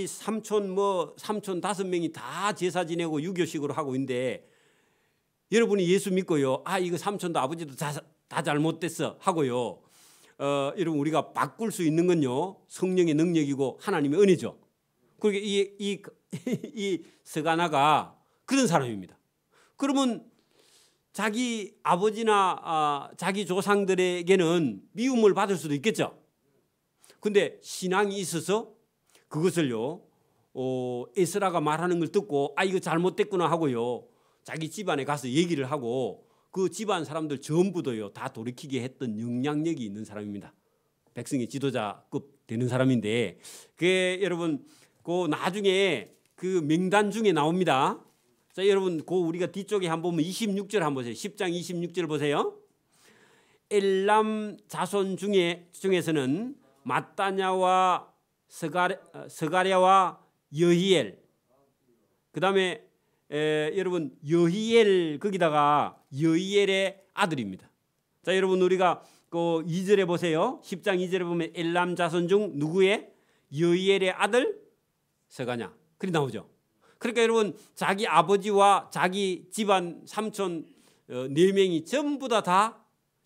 삼촌 5명이 다 제사 지내고 유교식으로 하고 있는데 여러분이 예수 믿고요. 이거 삼촌도 아버지도 다 잘못됐어 하고요. 여러분 우리가 바꿀 수 있는 건요 성령의 능력이고 하나님의 은혜죠. 그리고 이 스가나가 그런 사람입니다. 그러면 자기 아버지나 자기 조상들에게는 미움을 받을 수도 있겠죠. 근데 신앙이 있어서 그것을요 에스라가 말하는 걸 듣고 이거 잘못됐구나 하고요 자기 집안에 가서 얘기를 하고 그 집안 사람들 전부도요 다 돌이키게 했던 영향력이 있는 사람입니다. 백성의 지도자급 되는 사람인데 그게 여러분 그 나중에 그 명단 중에 나옵니다. 자 여러분 그 우리가 뒤쪽에 한번 보면 26절 한번 보세요. 10장 26절 보세요. 엘람 자손 중에서는 마따냐와 스가랴와 여히엘, 그 다음에 여러분 여히엘, 거기다가 여히엘의 아들입니다. 자, 여러분 우리가 그 2절에 보세요. 10장 2절에 보면 엘람 자손 중 누구의? 여히엘의 아들 스가냐, 그리 나오죠. 그러니까 여러분 자기 아버지와 자기 집안 삼촌 4명이 전부 다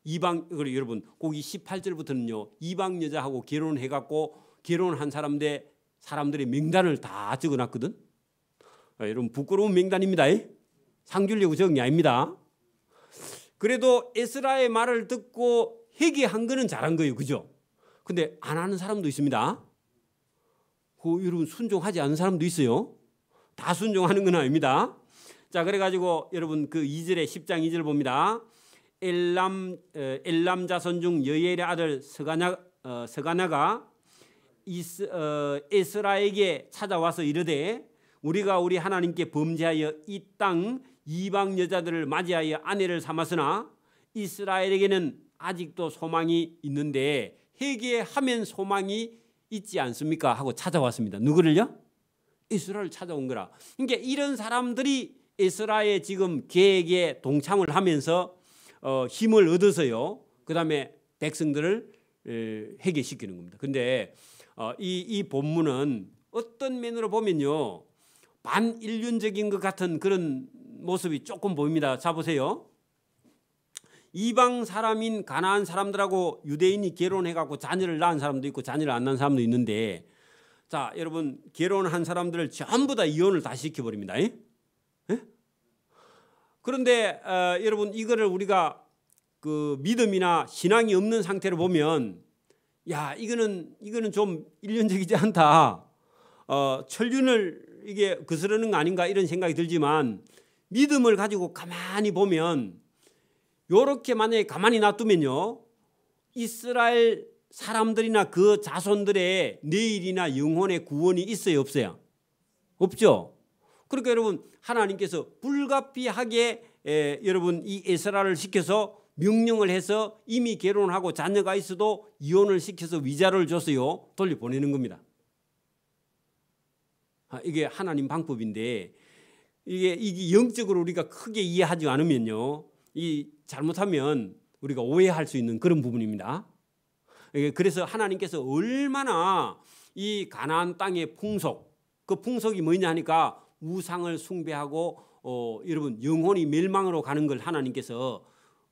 이방, 그리고 여러분 거기 18절부터는요 이방 여자하고 결혼해갖고 결혼한 사람들의 명단을 다 적어놨거든. 여러분 부끄러운 명단입니다. 상 주려고 적은 게 아닙니다. 그래도 에스라의 말을 듣고 회개한 거는 잘한 거예요, 그죠? 근데 안 하는 사람도 있습니다. 여러분 순종하지 않는 사람도 있어요. 다 순종하는 건 아닙니다. 자, 그래가지고 여러분 그 2절에 10장 2절 봅니다. 엘람 자손 중 여히엘의 아들 스가냐가 에스라에게 찾아와서 이르되 우리가 우리 하나님께 범죄하여 이 땅 이방 여자들을 맞이하여 아내를 삼았으나 이스라엘에게는 아직도 소망이 있는데 회개하면 소망이 있지 않습니까? 하고 찾아왔습니다. 누구를요? 에스라를 찾아온 거라. 그러니까 이런 사람들이 에스라의 지금 계획에 동참을 하면서 힘을 얻어서요. 그 다음에 백성들을 회개시키는 겁니다. 그런데 이 본문은 어떤 면으로 보면요 반인륜적인 것 같은 그런 모습이 조금 보입니다. 자, 보세요. 이방 사람인 가나안 사람들하고 유대인이 결혼해갖고 자녀를 낳은 사람도 있고 자녀를 안 낳은 사람도 있는데, 자, 여러분 결혼한 사람들을 전부 다 이혼을 다 시켜버립니다. 그런데 여러분 이거를 우리가 그 믿음이나 신앙이 없는 상태로 보면 야 이거는 좀 인륜적이지 않다. 천륜을 이게 거스르는 거 아닌가 이런 생각이 들지만 믿음을 가지고 가만히 보면 요렇게 만약에 가만히 놔두면요 이스라엘 사람들이나 그 자손들의 내일이나 영혼의 구원이 있어요, 없어요? 없죠. 그러니까 여러분 하나님께서 불가피하게 여러분 이 에스라를 시켜서 명령을 해서 이미 결혼하고 자녀가 있어도 이혼을 시켜서 위자료를 줬어요. 돌려보내는 겁니다. 이게 하나님 방법인데 이게 영적으로 우리가 크게 이해하지 않으면요 이 잘못하면 우리가 오해할 수 있는 그런 부분입니다. 그래서 하나님께서 얼마나 이 가나안 땅의 풍속, 그 풍속이 뭐냐 하니까 우상을 숭배하고 여러분 영혼이 멸망으로 가는 걸 하나님께서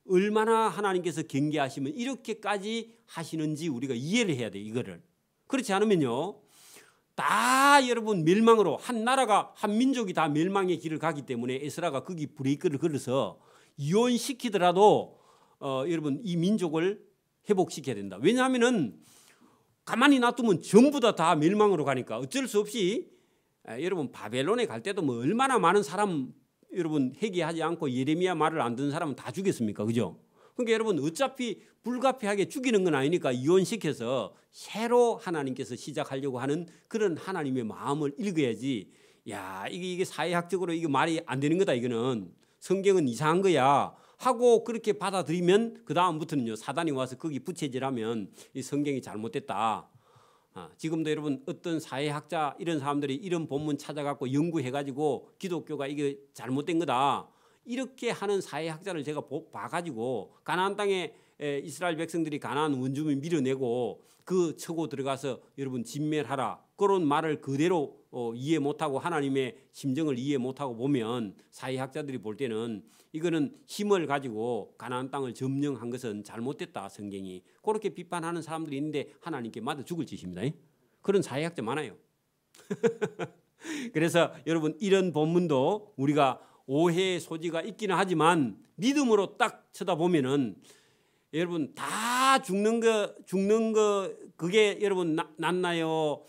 얼마나 하나님께서 경계하시면 이렇게까지 하시는지 우리가 이해를 해야 돼요. 이거를. 그렇지 않으면요 다 여러분 멸망으로 한 나라가 한 민족이 다 멸망의 길을 가기 때문에 에스라가 거기 브레이크를 걸어서 이혼시키더라도 여러분 이 민족을 회복시켜야 된다. 왜냐하면은 가만히 놔두면 전부 다 멸망으로 가니까 어쩔 수 없이 여러분 바벨론에 갈 때도 뭐 얼마나 많은 사람 여러분 회개하지 않고 예레미야 말을 안 듣는 사람은 다 죽였습니까? 그죠? 그러니까 여러분 어차피 불가피하게 죽이는 건 아니니까 이혼시켜서 새로 하나님께서 시작하려고 하는 그런 하나님의 마음을 읽어야지. 야 이게 사회학적으로 이게 말이 안 되는 거다. 이거는 성경은 이상한 거야 하고 그렇게 받아들이면 그 다음부터는요 사단이 와서 거기 부채질하면 이 성경이 잘못됐다. 지금도 여러분 어떤 사회학자 이런 사람들이 이런 본문 찾아갖고 연구해가지고 기독교가 이게 잘못된 거다 이렇게 하는 사회학자를 제가 봐가지고 가나안 땅에 이스라엘 백성들이 가나안 원주민 밀어내고 그 쳐고 들어가서 여러분 진멸하라 그런 말을 그대로 이해 못하고 하나님의 심정을 이해 못하고 보면 사회학자들이 볼 때는 이거는 힘을 가지고 가나안 땅을 점령한 것은 잘못됐다. 성경이 그렇게 비판하는 사람들이 있는데 하나님께 맞아 죽을 짓입니다. 그런 사회학자 많아요. 그래서 여러분 이런 본문도 우리가 오해의 소지가 있기는 하지만 믿음으로 딱 쳐다보면은 여러분 다 죽는 거 그게 여러분 낫나요?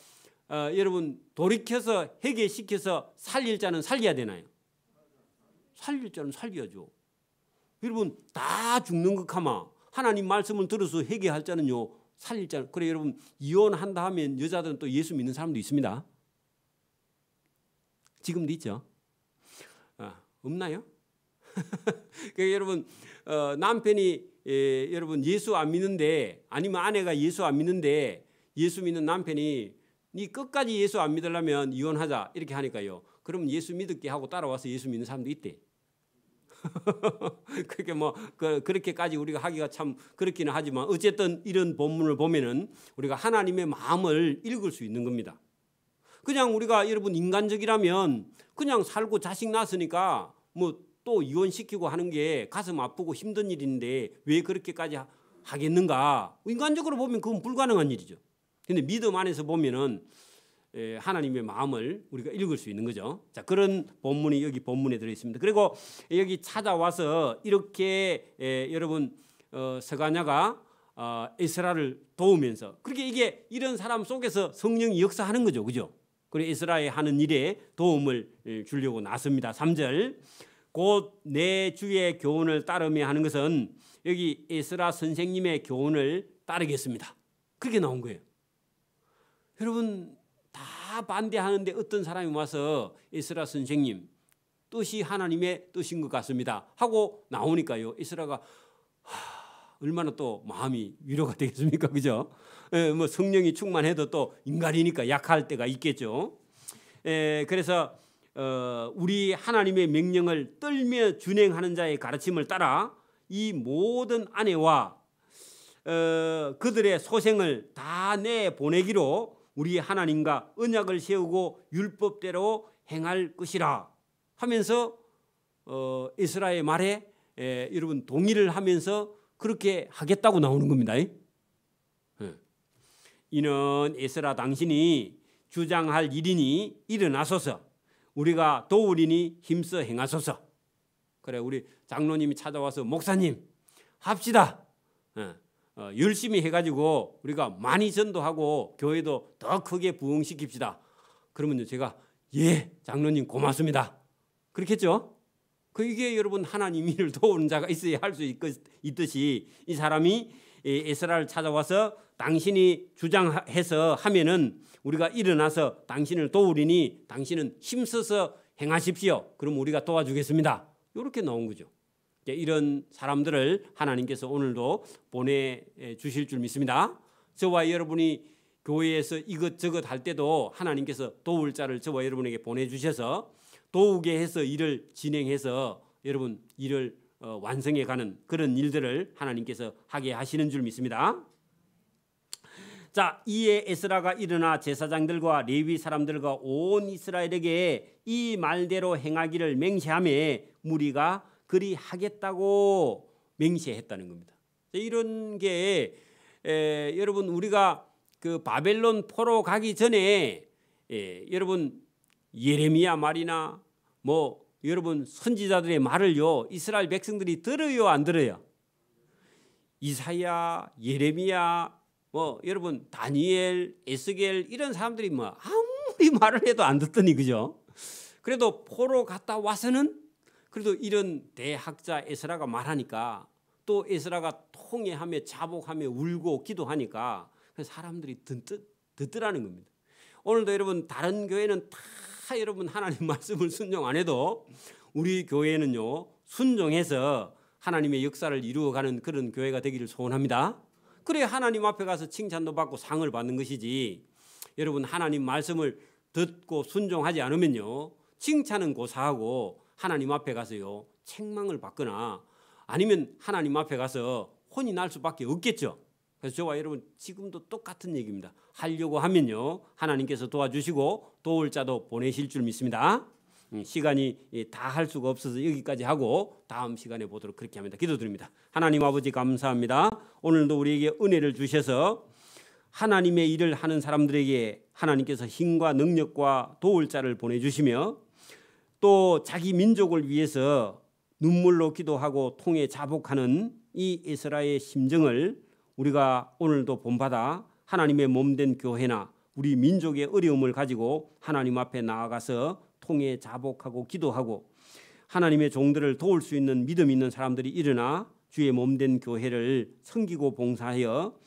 여러분 돌이켜서 회개시켜서 살릴 자는 살려야 되나요? 살릴 자는 살려야죠. 여러분 다 죽는 것 하마 하나님 말씀을 들어서 회개할 자는요 살릴 자. 그래 여러분 이혼한다 하면 여자들은 또 예수 믿는 사람도 있습니다. 지금도 있죠. 없나요? 그러니까 여러분 남편이 여러분 예수 안 믿는데, 아니면 아내가 예수 안 믿는데 예수 믿는 남편이 니 끝까지 예수 안 믿으려면 이혼하자 이렇게 하니까요. 그럼 예수 믿을게 하고 따라와서 예수 믿는 사람도 있대. 그렇게 뭐 그렇게까지 우리가 하기가 참 그렇기는 하지만 어쨌든 이런 본문을 보면은 우리가 하나님의 마음을 읽을 수 있는 겁니다. 그냥 우리가 여러분 인간적이라면 그냥 살고 자식 낳았으니까 뭐 또 이혼시키고 하는 게 가슴 아프고 힘든 일인데 왜 그렇게까지 하겠는가? 인간적으로 보면 그건 불가능한 일이죠. 근데 믿음 안에서 보면은 하나님의 마음을 우리가 읽을 수 있는 거죠. 자, 그런 본문이 여기 본문에 들어 있습니다. 그리고 여기 찾아와서 이렇게 여러분 스가냐가 에스라를 도우면서 그렇게 이게 이런 사람 속에서 성령이 역사하는 거죠, 그죠? 그리고 에스라의 하는 일에 도움을 주려고 나섭니다. 3절 곧 내 주의 교훈을 따르며 하는 것은 여기 에스라 선생님의 교훈을 따르겠습니다. 그렇게 나온 거예요. 여러분 다 반대하는데 어떤 사람이 와서 에스라 선생님 뜻이 하나님의 뜻인 것 같습니다 하고 나오니까요. 에스라가 얼마나 또 마음이 위로가 되겠습니까, 그죠? 뭐 성령이 충만해도 또 인간이니까 약할 때가 있겠죠. 그래서 우리 하나님의 명령을 떨며 준행하는 자의 가르침을 따라 이 모든 아내와 그들의 소생을 다 내보내기로 우리 하나님과 언약을 세우고 율법대로 행할 것이라 하면서 에스라의 말에 여러분 동의를 하면서 그렇게 하겠다고 나오는 겁니다. 이는 에스라 당신이 주장할 일이니 일어나소서 우리가 도우리니 힘써 행하소서. 그래 우리 장로님이 찾아와서 목사님 합시다. 열심히 해가지고 우리가 많이 전도하고 교회도 더 크게 부흥시킵시다. 그러면요 제가 예 장로님 고맙습니다. 그렇겠죠? 이게 여러분 하나님 일을 도우는 자가 있어야 할 수 있듯이 이 사람이 에스라를 찾아와서 당신이 주장해서 하면은 우리가 일어나서 당신을 도우리니 당신은 힘써서 행하십시오. 그럼 우리가 도와주겠습니다. 이렇게 나온 거죠. 이런 사람들을 하나님께서 오늘도 보내주실 줄 믿습니다. 저와 여러분이 교회에서 이것저것 할 때도 하나님께서 도울 자를 저와 여러분에게 보내주셔서 도우게 해서 일을 진행해서 여러분 일을 완성해가는 그런 일들을 하나님께서 하게 하시는 줄 믿습니다. 자, 이에 에스라가 일어나 제사장들과 레위 사람들과 온 이스라엘에게 이 말대로 행하기를 맹세하며 무리가 그리 하겠다고 맹세했다는 겁니다. 이런 게 여러분 우리가 그 바벨론 포로 가기 전에 여러분 예레미야 말이나 뭐 여러분 선지자들의 말을요 이스라엘 백성들이 들어요 안 들어요? 이사야, 예레미야, 뭐 여러분 다니엘, 에스겔 이런 사람들이 뭐 아무리 말을 해도 안 듣더니 그죠? 그래도 포로 갔다 와서는 그래도 이런 대학자 에스라가 말하니까 또 에스라가 통회하며 자복하며 울고 기도하니까 사람들이 듣더라는 겁니다. 오늘도 여러분 다른 교회는 다 여러분 하나님 말씀을 순종 안 해도 우리 교회는요 순종해서 하나님의 역사를 이루어가는 그런 교회가 되기를 소원합니다. 그래야 하나님 앞에 가서 칭찬도 받고 상을 받는 것이지 여러분 하나님 말씀을 듣고 순종하지 않으면요 칭찬은 고사하고 하나님 앞에 가서요 책망을 받거나 아니면 하나님 앞에 가서 혼이 날 수밖에 없겠죠. 그래서 저와 여러분 지금도 똑같은 얘기입니다. 하려고 하면요 하나님께서 도와주시고 도울 자도 보내실 줄 믿습니다. 시간이 다 할 수가 없어서 여기까지 하고 다음 시간에 보도록 그렇게 합니다. 기도드립니다. 하나님 아버지 감사합니다. 오늘도 우리에게 은혜를 주셔서 하나님의 일을 하는 사람들에게 하나님께서 힘과 능력과 도울 자를 보내주시며 또 자기 민족을 위해서 눈물로 기도하고 통해 자복하는 이 에스라의 심정을 우리가 오늘도 본받아 하나님의 몸된 교회나 우리 민족의 어려움을 가지고 하나님 앞에 나아가서 통해 자복하고 기도하고 하나님의 종들을 도울 수 있는 믿음 있는 사람들이 일어나 주의 몸된 교회를 섬기고 봉사하여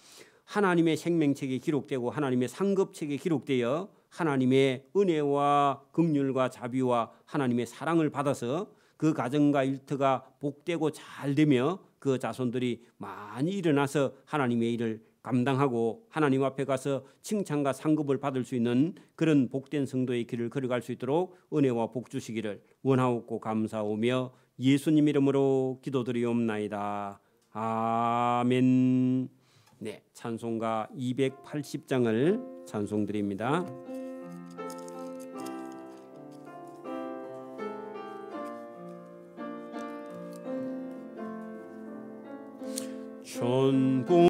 하나님의 생명책에 기록되고 하나님의 상급책에 기록되어 하나님의 은혜와 긍휼과 자비와 하나님의 사랑을 받아서 그 가정과 일터가 복되고 잘 되며 그 자손들이 많이 일어나서 하나님의 일을 감당하고 하나님 앞에 가서 칭찬과 상급을 받을 수 있는 그런 복된 성도의 길을 걸어갈 수 있도록 은혜와 복 주시기를 원하옵고 감사오며 예수님 이름으로 기도드리옵나이다. 아멘. 네, 찬송가 280장을 찬송드립니다. 전부